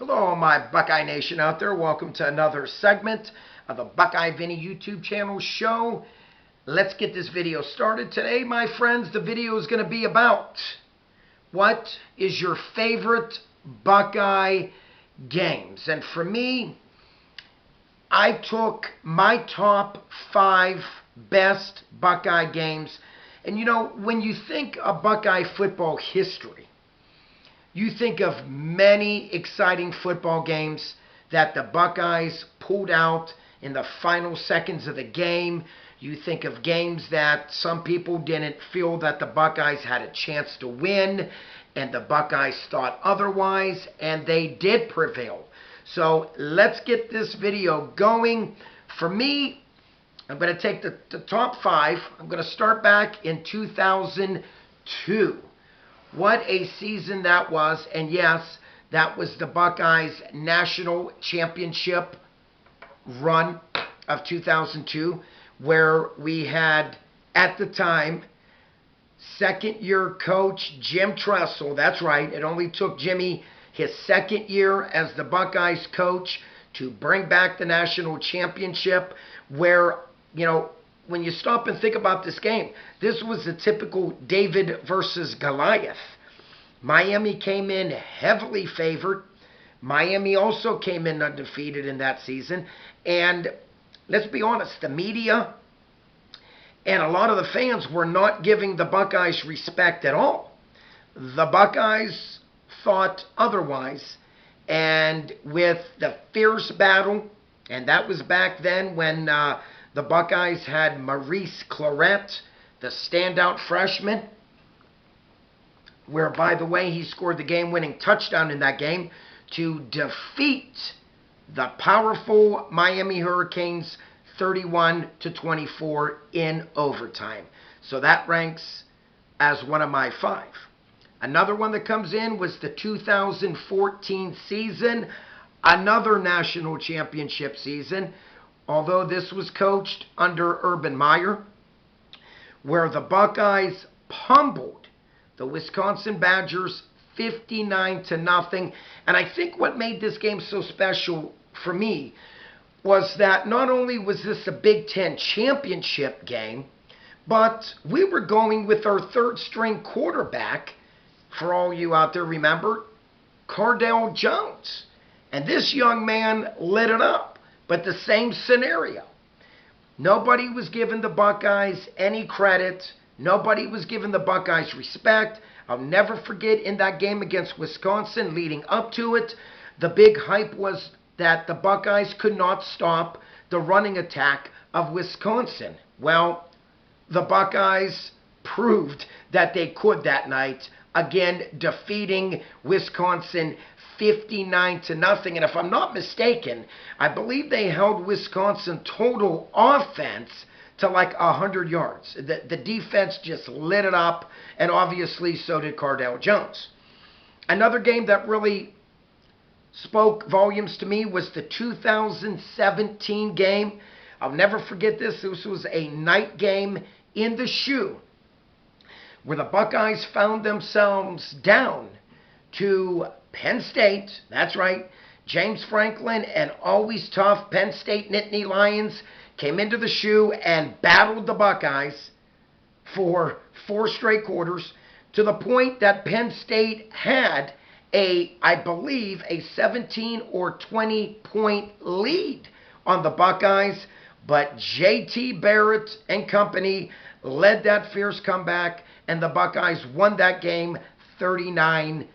Hello, my Buckeye Nation out there. Welcome to another segment of the Buckeye Vinny YouTube channel show. Let's get this video started. Today, my friends, the video is going to be about what is your favorite Buckeye games. And for me, I took my top 5 best Buckeye games. And you know, when you think of Buckeye football history, you think of many exciting football games that the Buckeyes pulled out in the final seconds of the game. You think of games that some people didn't feel that the Buckeyes had a chance to win, and the Buckeyes thought otherwise, and they did prevail. So let's get this video going. For me, I'm going to take the top 5. I'm going to start back in 2002. What a season that was. And yes, that was the Buckeyes national championship run of 2002, where we had, at the time, second-year coach Jim Tressel. That's right. It only took Jimmy his second year as the Buckeyes coach to bring back the national championship, where, you know, when you stop and think about this game, this was a typical David versus Goliath. Miami came in heavily favored. Miami also came in undefeated in that season. And let's be honest, the media and a lot of the fans were not giving the Buckeyes respect at all. The Buckeyes thought otherwise. And with the fierce battle, and that was back then when the Buckeyes had Maurice Clarett, the standout freshman, where, by the way, he scored the game-winning touchdown in that game to defeat the powerful Miami Hurricanes 31-24 in overtime. So that ranks as one of my 5. Another one that comes in was the 2014 season, another national championship season, although this was coached under Urban Meyer, where the Buckeyes pummeled the Wisconsin Badgers 59-0. And I think what made this game so special for me was that not only was this a Big Ten championship game, but we were going with our third-string quarterback. For all you out there, remember, Cardale Jones. And this young man lit it up. But the same scenario. Nobody was giving the Buckeyes any credit. Nobody was giving the Buckeyes respect. I'll never forget in that game against Wisconsin leading up to it, the big hype was that the Buckeyes could not stop the running attack of Wisconsin. Well, the Buckeyes proved that they could that night, again defeating Wisconsin 59-0. And if I'm not mistaken, I believe they held Wisconsin total offense to like 100 yards. The defense just lit it up, and obviously so did Cardale Jones. Another game that really spoke volumes to me was the 2017 game. I'll never forget this. This was a night game in the shoe, where the Buckeyes found themselves down to Penn State. That's right. James Franklin and always tough Penn State Nittany Lions came into the shoe and battled the Buckeyes for 4 straight quarters, to the point that Penn State had I believe, a 17 or 20 point lead on the Buckeyes. But J.T. Barrett and company led that fierce comeback, and the Buckeyes won that game 39-38.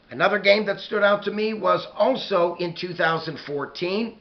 Another game that stood out to me was also in 2014.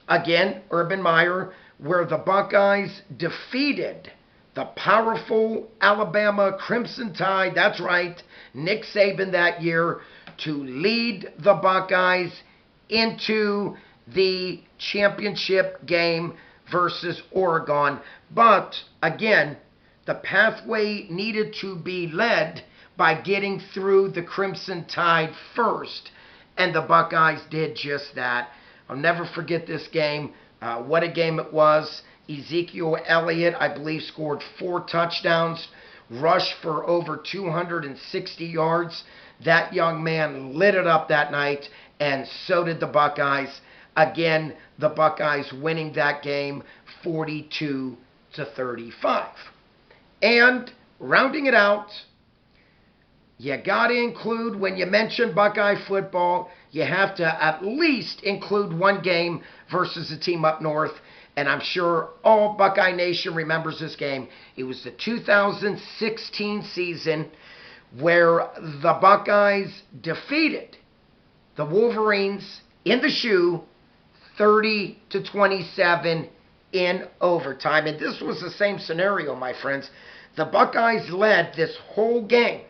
Again, Urban Meyer, where the Buckeyes defeated the powerful Alabama Crimson Tide. That's right, Nick Saban that year, to lead the Buckeyes into the championship game versus Oregon. But again, the pathway needed to be led by getting through the Crimson Tide first, and the Buckeyes did just that. I'll never forget this game. What a game it was. Ezekiel Elliott, I believe, scored 4 touchdowns, rushed for over 260 yards. That young man lit it up that night, and so did the Buckeyes. Again, the Buckeyes winning that game 42-35. And rounding it out, you got to include, when you mention Buckeye football, you have to at least include one game versus a team up north. And I'm sure all Buckeye Nation remembers this game. It was the 2016 season where the Buckeyes defeated the Wolverines in the shoe 30-27 in overtime. And this was the same scenario, my friends. The Buckeyes led this whole game,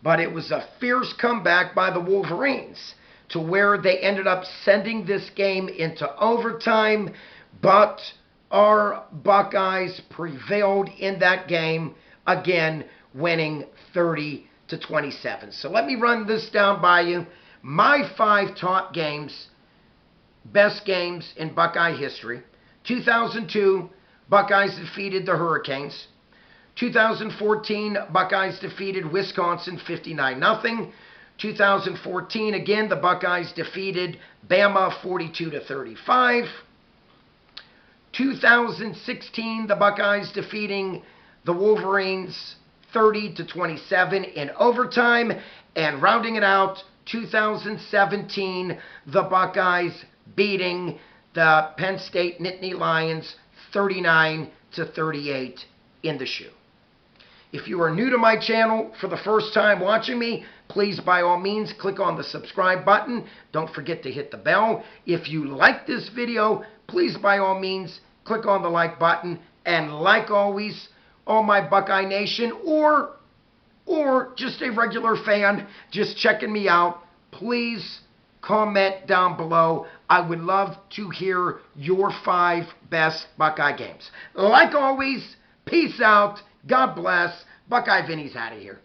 but it was a fierce comeback by the Wolverines to where they ended up sending this game into overtime, but our Buckeyes prevailed in that game, again winning 30-27. So let me run this down by you. My 5 top games, best games in Buckeye history. 2002, Buckeyes defeated the Hurricanes. 2014, Buckeyes defeated Wisconsin 59-0. 2014, again, the Buckeyes defeated Bama 42-35. 2016, the Buckeyes defeating the Wolverines 30-27 in overtime. And rounding it out, 2017, the Buckeyes beating the Penn State Nittany Lions 39-38 in the shoe. If you are new to my channel for the first time watching me, please by all means click on the subscribe button. Don't forget to hit the bell. If you like this video, please by all means click on the like button. And like always, all my Buckeye Nation or just a regular fan just checking me out, please comment down below. I would love to hear your 5 best Buckeye games. Like always, peace out. God bless. Buckeye Vinny's out of here.